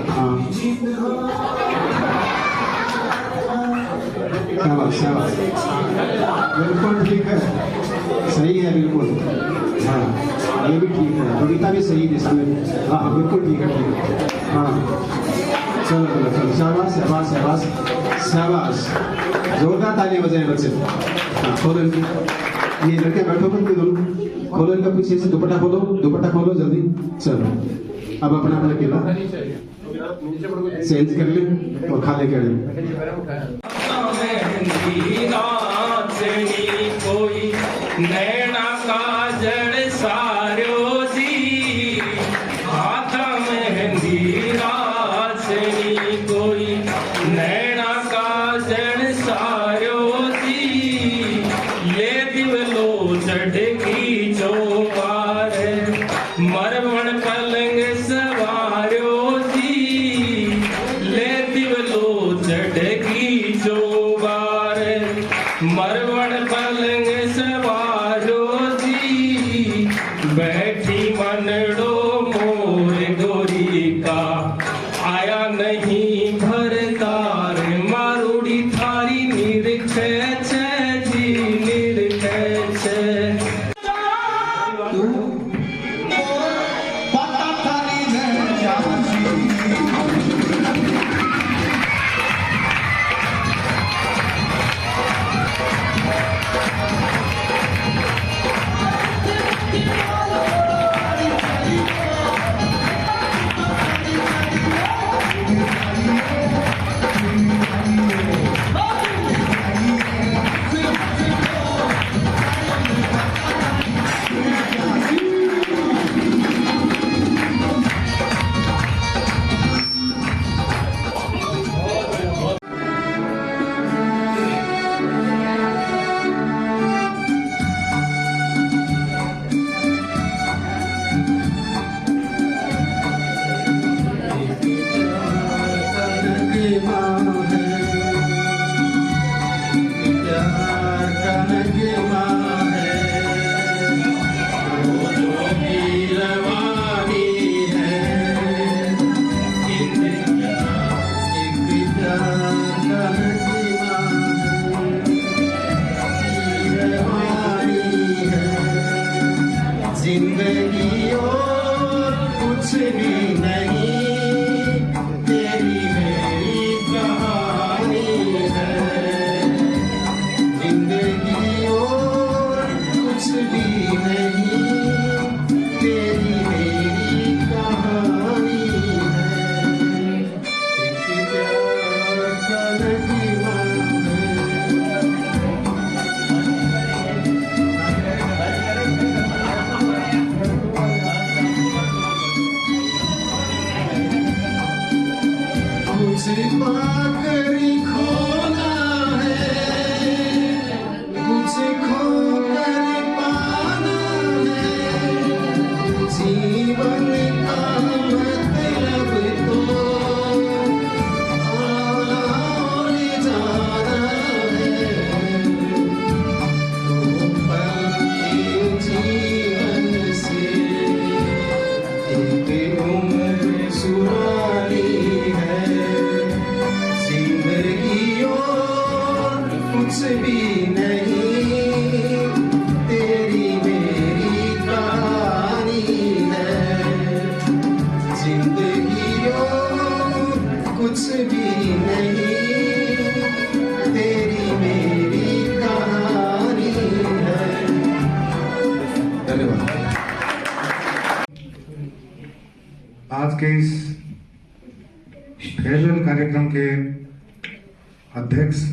शाबाश, बिल्कुल ठीक है, सही है, बिल्कुल। हाँ, ये भी ठीक है, कविता भी सही दिशा में। हाँ, बिल्कुल ठीक है। हाँ, चलो, शाबाश। जोरदार तालियां बजाएं बच्चे। हाँ, खोलो ये लड़के बैठो, फिर दोनों खोलो इनका पीछे से दुपट्टा खोलो जल्दी। चलो अब अपना केला चेंज कर ले और खा ले के कोई नैना काजल सारो जी, हाथ मेहंदी रासनी, कोई नैना काजल सारो जी, ले दिवलो चढ़गी चौबार, मरवण पलंग सवारो जी, ले दिवलो चढ़गी चौबार, मरवण पलंग सवारो जी, बैठी मनड़ो मोर गोरी का, आया नहीं भरतार, मारूड़ी थारी निरखे जी, निरखे। कुछ भी नहीं, तेरी मेरी कहानी है। जिंदगियों कुछ भी नहीं, तेरी मेरी कहानी है। धन्यवाद। आज के इस फेयरवेल कार्यक्रम के अध्यक्ष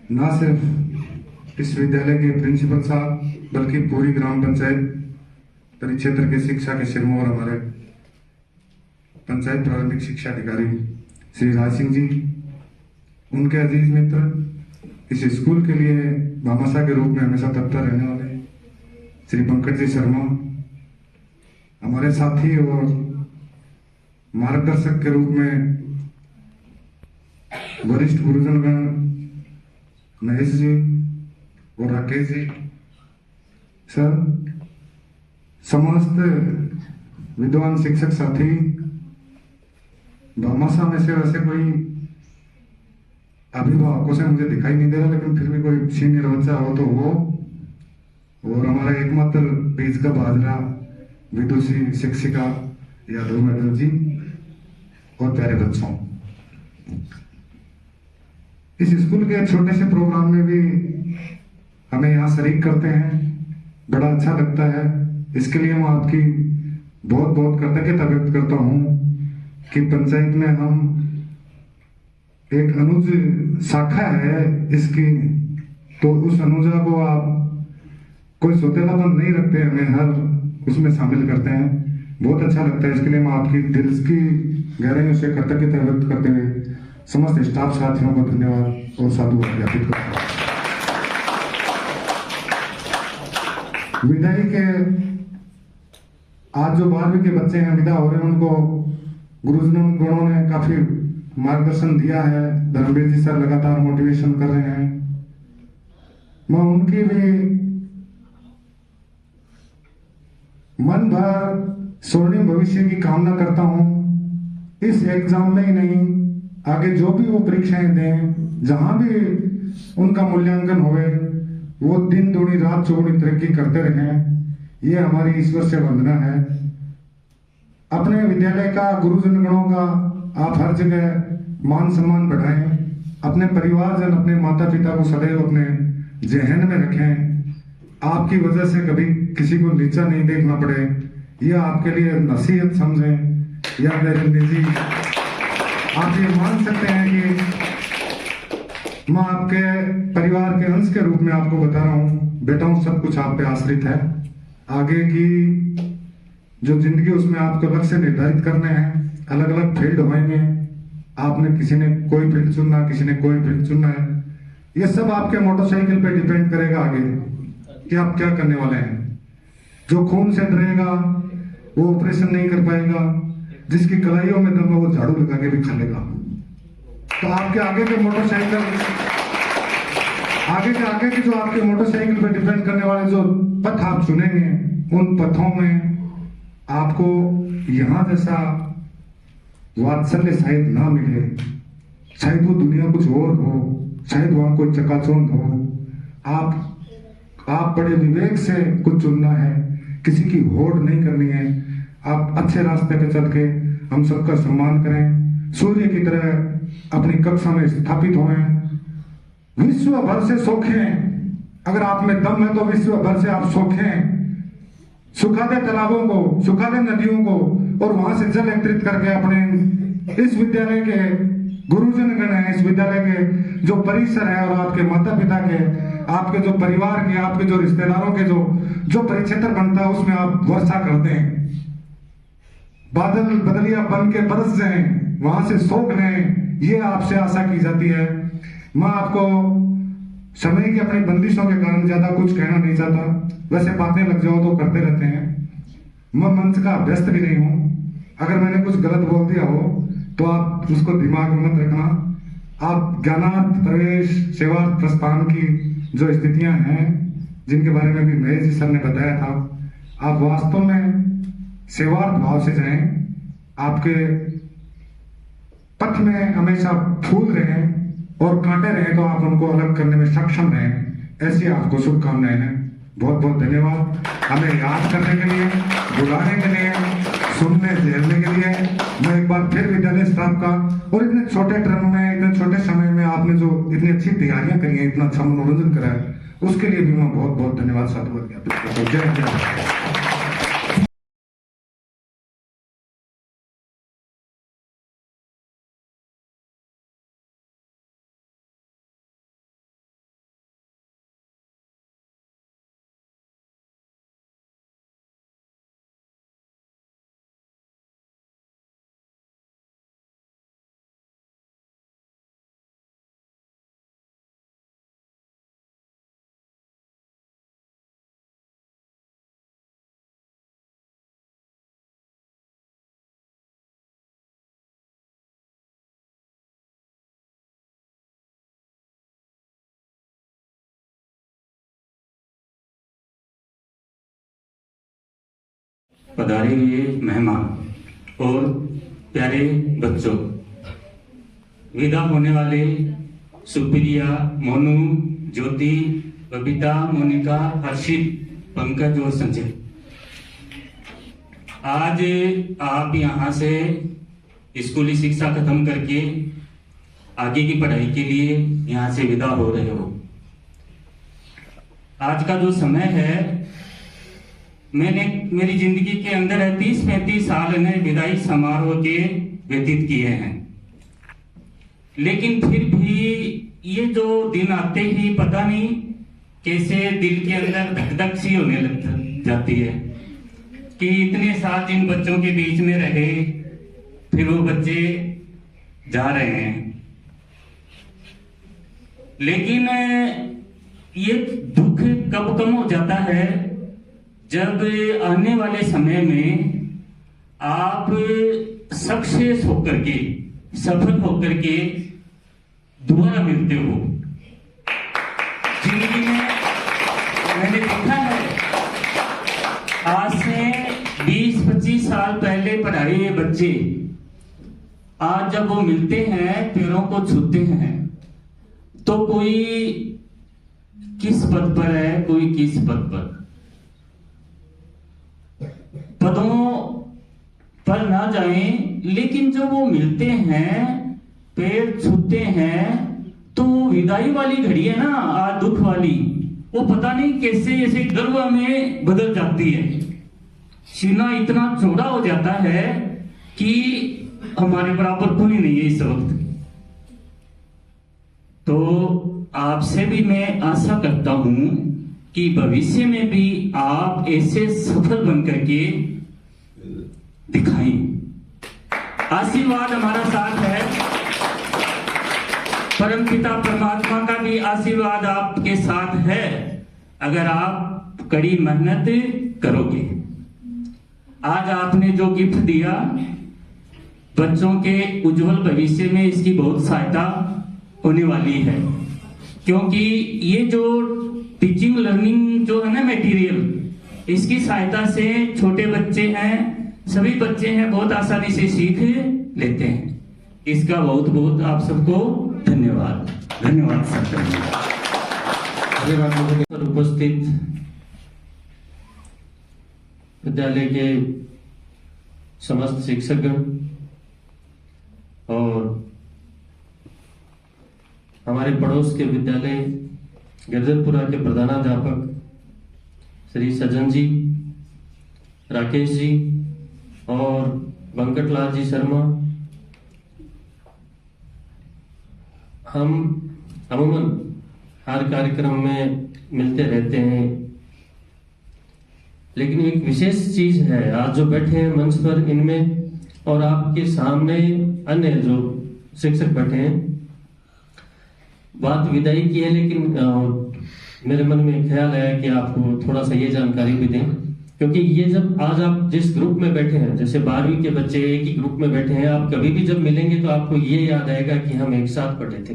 न सिर्फ इस विद्यालय के प्रिंसिपल साहब बल्कि पूरी ग्राम पंचायत परिक्षेत्र के शिक्षा के सिरमौर हमारे पंचायत प्रारंभिक शिक्षा अधिकारी श्री राज सिंह जी, उनके अजीज मित्र, इस स्कूल के लिए भामाशाह के रूप में हमेशा तत्पर रहने वाले श्री पंकज जी शर्मा, हमारे साथी और मार्गदर्शक के रूप में वरिष्ठ गुरुजनगण महेश जी और राकेश जी, सर, समस्त विद्वान शिक्षक साथी, भामाशाह में से वैसे कोई अभिभावकों से मुझे दिखाई नहीं दे रहा, लेकिन फिर भी कोई सीनियर बच्चा हो तो वो, और हमारा एकमात्र बीज का बाजरा विदुषी शिक्षिका यादव मैडम जी और प्यारे बच्चों, इस स्कूल के छोटे से प्रोग्राम में भी हमें यहाँ शरीक करते हैं, बड़ा अच्छा लगता है। इसके लिए मैं आपकी बहुत बहुत कृतज्ञता व्यक्त करता हूँ कि पंचायत में हम एक अनुज शाखा है इसकी, तो उस अनुजा को आप कोई सौतेलापन नहीं रखते, हमें हर उसमें शामिल करते हैं, बहुत अच्छा लगता है। इसके लिए मैं आपकी दिल की गहराइयों से कृतज्ञता व्यक्त करते हुए समस्त स्टाफ साथियों को धन्यवाद और साधुवाद ज्ञापित करता हूं। विदाई के आज जो 12वीं के बच्चे हैं विदा हो रहे हैं, उनको गुरुजनों गणों ने काफी मार्गदर्शन दिया है। धर्मवीर जी सर लगातार मोटिवेशन कर रहे हैं। मैं उनकी भी मन भर स्वर्णिम भविष्य की कामना करता हूं। इस एग्जाम में ही नहीं, आगे जो भी वो परीक्षाएं दें, जहां भी उनका मूल्यांकन होवे, वो दिन दूनी रात चौगुनी तरक्की करते रहें। ये हमारी ईश्वर से वंदना है। अपने विद्यालय का, गुरुजनगणों का आप हर जगह मान सम्मान बढ़ाएं। अपने परिवारजन, अपने माता पिता को सदैव अपने जहन में रखें। आपकी वजह से कभी किसी को नीचा नहीं देखना पड़े, यह आपके लिए नसीहत समझें। या मेरे निजी, आप ये मान सकते हैं कि मैं आपके परिवार के अंश के रूप में आपको बता रहा हूँ, बेटाओं सब कुछ आप पे आश्रित है। आगे की जो जिंदगी उसमें आपको लक्ष्य निर्धारित करने हैं, अलग अलग फील्ड होंगे। आपने किसी ने कोई फील्ड चुनना, किसी ने कोई फील्ड चुनना है। ये सब आपके मोटरसाइकिल पे डिपेंड करेगा आगे कि आप क्या करने वाले हैं। जो खून से डरेगा वो ऑपरेशन नहीं कर पाएगा, जिसकी कलाइयों में दम है वो झाड़ू लगा के भी खा लेगा। तो आपके आगे के मोटरसाइकिल, आगे के जो आपके मोटरसाइकिल पे डिपेंड करने वाले जो पथ आप चुनेंगे, उन पथों में आपको यहाँ जैसा वात्सल्य शायद ना मिले, शायद वो दुनिया कुछ और हो, शायद वहां कोई चकाचौंध हो। आप बड़े विवेक से कुछ चुनना है, किसी की होड़ नहीं करनी है। आप अच्छे रास्ते पे चल के हम सबका सम्मान करें, सूर्य की तरह अपनी कक्षा में स्थापित हों। विश्व भर से सोखें, अगर आप में दम है तो विश्व भर से आप सोखें। सुखादे तालाबों को, सुखादे नदियों को, और वहां से जल एकत्रित करके अपने इस विद्यालय के गुरुजनगण है, इस विद्यालय के जो परिसर है, और आपके माता पिता के, आपके जो परिवार के, आपके जो रिश्तेदारों के जो परिक्षेत्र बनता है, उसमें आप वर्षा करते हैं। बादल बदलिया बन के बरस जाएं, वहां से सोख लें, ये आपसे आशा की जाती है। मैं आपको समय की अपनी बंदिशों के कारण ज्यादा कुछ कहना नहीं चाहता, वैसे बातें लग जाओ तो करते रहते हैं। मैं मंच का अभ्यस्त भी नहीं हूं, अगर मैंने कुछ गलत बोल दिया हो तो आप उसको दिमाग में मत रखना। आप ज्ञानार्थ प्रवेश, सेवार्थ प्रस्थान की जो स्थितियां हैं, जिनके बारे में भी महेश जी सर ने बताया था, आप वास्तव में सेवार्थ भाव से जाएं। आपके पथ में हमेशा फूल रहे, और कांटे रहे तो आप उनको अलग करने में सक्षम रहें, ऐसी आपको शुभकामनाएं हैं। बहुत बहुत धन्यवाद हमें याद करने के लिए, बुलाने के लिए, सुनने झेलने के लिए। मैं एक बार फिर विद्यालय स्टाफ का, और इतने छोटे टर्म में, इतने छोटे समय में आपने जो इतनी अच्छी तैयारियां करी हैं, इतना अच्छा मनोरंजन करा है, उसके लिए भी मैं बहुत बहुत धन्यवाद साधुवाद ज्ञापित करता हूं। जय जय। पधारे हुए मेहमान और प्यारे बच्चों, विदा होने वाले सुप्रिया, मोनू, ज्योति, बबीता, मोनिका, हर्षित, पंकज और संजय, आज आप यहाँ से स्कूली शिक्षा खत्म करके आगे की पढ़ाई के लिए यहाँ से विदा हो रहे हो। आज का जो समय है, मैंने मेरी जिंदगी के अंदर 30-35 साल ने विदाई समारोह के व्यतीत किए हैं, लेकिन फिर भी ये जो दिन आते ही पता नहीं कैसे दिल के अंदर धक धक सी होने लग जाती है कि इतने साल जिन बच्चों के बीच में रहे, फिर वो बच्चे जा रहे हैं। लेकिन ये दुख कब कम हो जाता है, जब आने वाले समय में आप सक्सेस होकर के, सफल होकर के दोबारा मिलते हो। जिंदगी में मैंने देखा है, आज से 20-25 साल पहले पढ़ाए हुए बच्चे आज जब वो मिलते हैं, पैरों को छूते हैं, तो कोई किस पद पर है, कोई किस पद पर, पदों पर ना जाएं, लेकिन जब वो मिलते हैं, पैर छूते हैं, तो विदाई वाली घड़ी है ना, आज दुख वाली, वो पता नहीं कैसे ऐसे गर्व में बदल जाती है। सीना इतना चौड़ा हो जाता है कि हमारे बराबर कोई नहीं है इस वक्त। तो आपसे भी मैं आशा करता हूं कि भविष्य में भी आप ऐसे सफल बनकर के दिखाएं। आशीर्वाद हमारा साथ है, परमपिता परमात्मा का भी आशीर्वाद आपके साथ है, अगर आप कड़ी मेहनत करोगे। आज आपने जो गिफ्ट दिया, बच्चों के उज्जवल भविष्य में इसकी बहुत सहायता होने वाली है, क्योंकि ये जो टीचिंग लर्निंग जो है ना मटेरियल, इसकी सहायता से छोटे बच्चे हैं, सभी बच्चे हैं, बहुत आसानी से सीख लेते हैं। इसका बहुत बहुत आप सबको धन्यवाद। धन्यवाद सर। उपस्थित विद्यालय के समस्त शिक्षकगण और हमारे पड़ोस के विद्यालय गिरधरपुरा के प्रधानाध्यापक श्री सज्जन जी, राकेश जी और वेंकटलाल जी शर्मा, हम अमूमन हर कार्यक्रम में मिलते रहते हैं, लेकिन एक विशेष चीज है, आज जो बैठे हैं मंच पर इनमें और आपके सामने अन्य जो शिक्षक बैठे हैं, बात विदाई की है, लेकिन मेरे मन में ख्याल आया कि आपको थोड़ा सा ये जानकारी भी दें, क्योंकि ये जब आज आप जिस ग्रुप में बैठे हैं, जैसे 12वीं के बच्चे एक ही ग्रुप में बैठे हैं, आप कभी भी जब मिलेंगे तो आपको ये याद आएगा कि हम एक साथ पढ़े थे,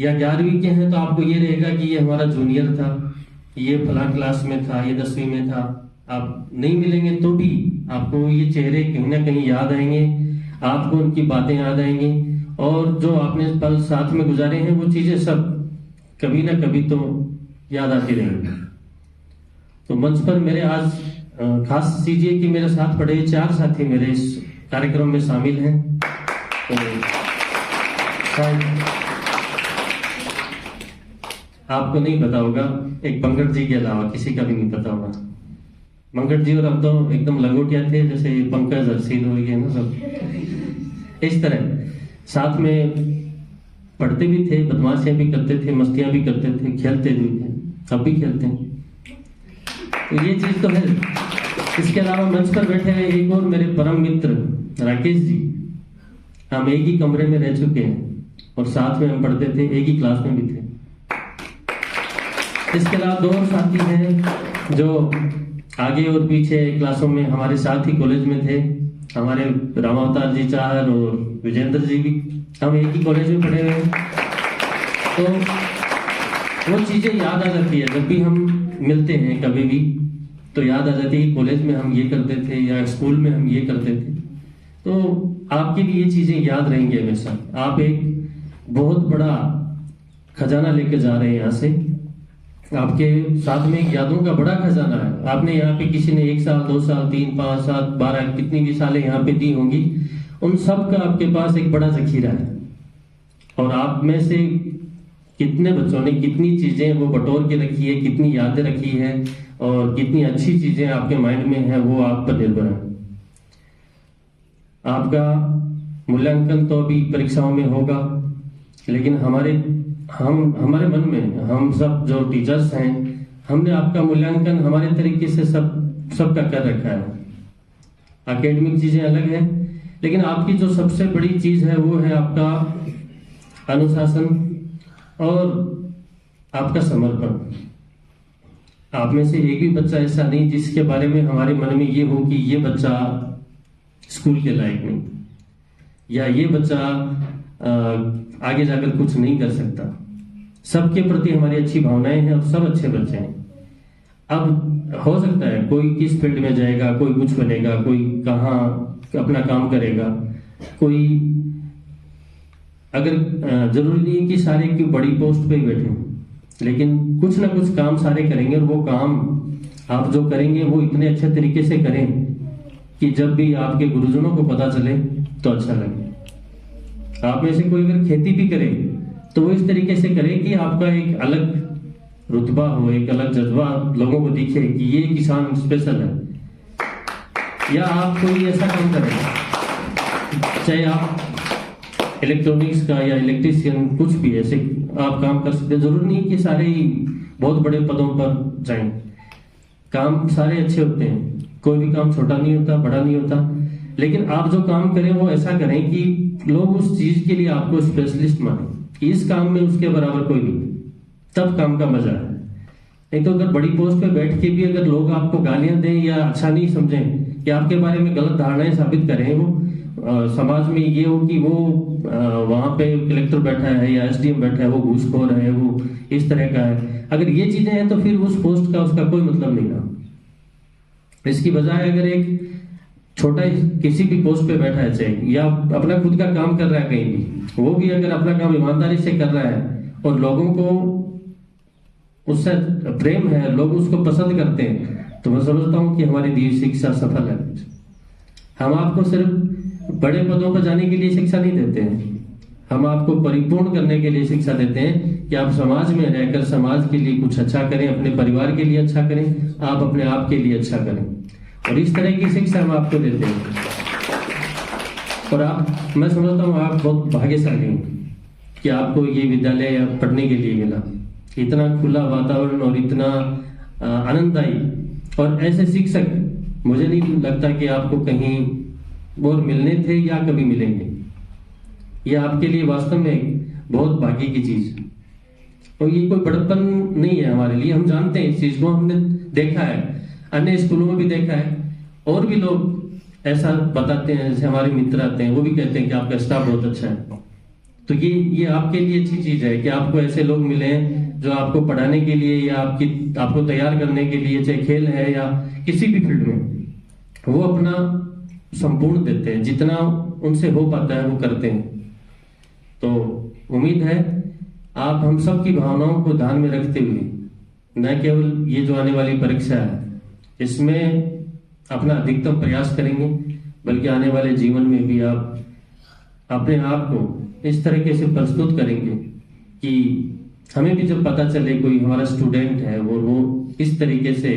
या 11वीं के हैं तो आपको ये रहेगा कि ये हमारा जूनियर था, ये फलां क्लास में था, ये 10वीं में था। आप नहीं मिलेंगे तो भी आपको ये चेहरे कहीं ना कहीं याद आएंगे, आपको उनकी बातें याद आएंगी, और जो आपने पल साथ में गुजारे हैं वो चीजें सब कभी ना कभी तो याद आती रहेंगी। तो मंच पर मेरे आज खास चीज ये कि मेरे साथ पढ़े 4 साथी मेरे इस कार्यक्रम में शामिल हैं। तो शायद आपको नहीं पता होगा, एक पंकज जी के अलावा किसी का भी नहीं पता होगा। पंकज जी और हम तो एकदम लंगोटिया थे, जैसे पंकज हर्षिल हो गए ना सब इस तरह। साथ में पढ़ते भी थे, बदमाशियां भी करते थे, मस्तियां भी करते थे, खेलते भी थे, अब भी खेलते हैं। तो ये चीज तो है। इसके अलावा मंच पर बैठे हैं एक और मेरे परम मित्र राकेश जी। हम एक ही कमरे में रह चुके हैं और साथ में हम पढ़ते थे, एक ही क्लास में भी थे। इसके अलावा 2 और साथी हैं जो आगे और पीछे क्लासों में हमारे साथ ही कॉलेज में थे। हमारे रामावतार जी चार और विजेंद्र जी भी, हम एक ही कॉलेज में पढ़े हुए हैं। तो वो चीजें याद आ जाती है जब भी हम मिलते हैं कभी भी, तो याद आ जाती है कि कॉलेज में हम ये करते थे या स्कूल में हम ये करते थे। तो आपके लिए ये चीजें याद रहेंगी हमेशा। आप एक बहुत बड़ा खजाना लेके जा रहे हैं यहाँ से, आपके साथ में एक यादों का बड़ा खजाना है। आपने यहाँ पे किसी ने 1 साल 2 साल 3 5 7 12 कितनी भी सालें यहाँ पे दी होंगी, उन सब का आपके पास एक बड़ा जखीरा है। और आप में से कितने बच्चों ने कितनी चीजें वो बटोर के रखी है, कितनी यादें रखी है और कितनी अच्छी चीजें आपके माइंड में है, वो आप पर निर्भर है। आपका मूल्यांकन तो अभी परीक्षाओं में होगा, लेकिन हमारे हमारे मन में हम सब जो टीचर्स हैं, हमने आपका मूल्यांकन हमारे तरीके से सबका कर रखा है। एकेडमिक चीजें अलग है, लेकिन आपकी जो सबसे बड़ी चीज है वो है आपका अनुशासन और आपका समर्पण। आप में से एक भी बच्चा ऐसा नहीं जिसके बारे में हमारे मन में ये हो कि ये बच्चा स्कूल के लायक नहीं, या ये बच्चा आगे जाकर कुछ नहीं कर सकता। सबके प्रति हमारी अच्छी भावनाएं हैं और सब अच्छे बच्चे हैं। अब हो सकता है कोई किस फील्ड में जाएगा, कोई कुछ बनेगा, कोई कहाँ अपना काम करेगा, कोई अगर जरूरी नहीं है कि सारे की बड़ी पोस्ट पे ही बैठे, लेकिन कुछ ना कुछ काम सारे करेंगे और वो काम आप जो करेंगे वो इतने अच्छे तरीके से करें कि जब भी आपके गुरुजनों को पता चले तो अच्छा लगे। आप में से कोई अगर खेती भी करे तो वो इस तरीके से करे कि आपका एक अलग रुतबा हो, एक अलग जज्बा लोगों को दिखे कि ये किसान स्पेशल है। या आप कोई ऐसा काम करें, चाहे आप इलेक्ट्रॉनिक्स का या इलेक्ट्रिशियन कुछ भी ऐसे आप काम कर सकते हैं। जरूरी नहीं कि सारे ही बहुत बड़े पदों पर जाएं, काम सारे अच्छे होते हैं, कोई भी काम छोटा नहीं होता, बड़ा नहीं होता, लेकिन आप जो काम करें वो ऐसा करें कि लोग उस चीज के लिए आपको स्पेशलिस्ट माने, इस काम में उसके बराबर कोई नहीं, तब काम का मजा है। नहीं तो अगर बड़ी पोस्ट पे बैठ के भी अगर लोग आपको गालियां दें या अच्छा नहीं समझें कि आपके बारे में गलत धारणाएं साबित करें, वो समाज में ये हो कि वो वहां पे कलेक्टर बैठा है या एसडीएम बैठा है, वो घूसखोर है, वो इस तरह का है, अगर ये चीजें हैं तो फिर उस पोस्ट का उसका कोई मतलब नहीं रहा। इसकी बजाय अगर एक छोटा किसी भी पोस्ट पे बैठा है, चाहे या अपना खुद का काम कर रहा है कहीं भी, वो भी अगर अपना काम ईमानदारी से कर रहा है और लोगों को उससे प्रेम है, लोग उसको पसंद करते हैं, तो मैं समझता हूं कि हमारी दी शिक्षा सफल है। हम आपको सिर्फ बड़े पदों पर जाने के लिए शिक्षा नहीं देते हैं, हम आपको परिपूर्ण करने के लिए शिक्षा देते हैं कि आप समाज में रहकर समाज के लिए कुछ अच्छा करें, अपने परिवार के लिए अच्छा करें, आप अपने आप के लिए अच्छा करें, और इस तरह की शिक्षा हम आपको देते हैं। और आप, मैं समझता हूँ आप बहुत भाग्यशाली हैं कि आपको ये विद्यालय पढ़ने के लिए मिला, इतना खुला वातावरण और इतना आनंददायी, और ऐसे शिक्षक मुझे नहीं लगता कि आपको कहीं और मिलने थे या कभी मिलेंगे। ये आपके लिए वास्तव में बहुत भाग्य की चीज है, और ये कोई बड़प्पन नहीं है हमारे लिए। हम जानते हैं इस चीज को, हमने देखा है, अन्य स्कूलों में भी देखा है, और भी लोग ऐसा बताते हैं, जैसे हमारे मित्र आते हैं वो भी कहते हैं कि आपका स्टाफ बहुत अच्छा है। तो ये आपके लिए अच्छी चीज है कि आपको ऐसे लोग मिले हैं जो आपको पढ़ाने के लिए या आपको तैयार करने के लिए, चाहे खेल है या किसी भी फील्ड में, वो अपना संपूर्ण देते हैं, जितना उनसे हो पाता है वो करते हैं। तो उम्मीद है आप हम सब की भावनाओं को ध्यान में रखते हुए न केवल ये जो आने वाली परीक्षा है इसमें अपना अधिकतम प्रयास करेंगे, बल्कि आने वाले जीवन में भी आप अपने आप को इस तरीके से प्रस्तुत करेंगे कि हमें भी जब पता चले कोई हमारा स्टूडेंट है वो इस तरीके से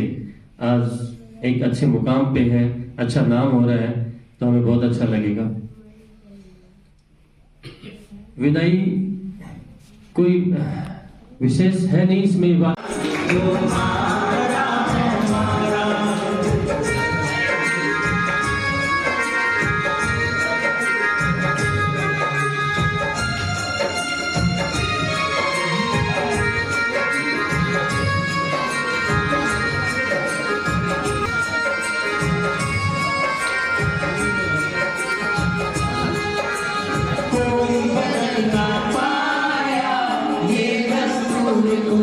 आज एक अच्छे मुकाम पे है, अच्छा नाम हो रहा है, तो हमें बहुत अच्छा लगेगा। विदाई कोई विशेष है नहीं इसमें बात। कोई बदल ना पाया ये दस्तूर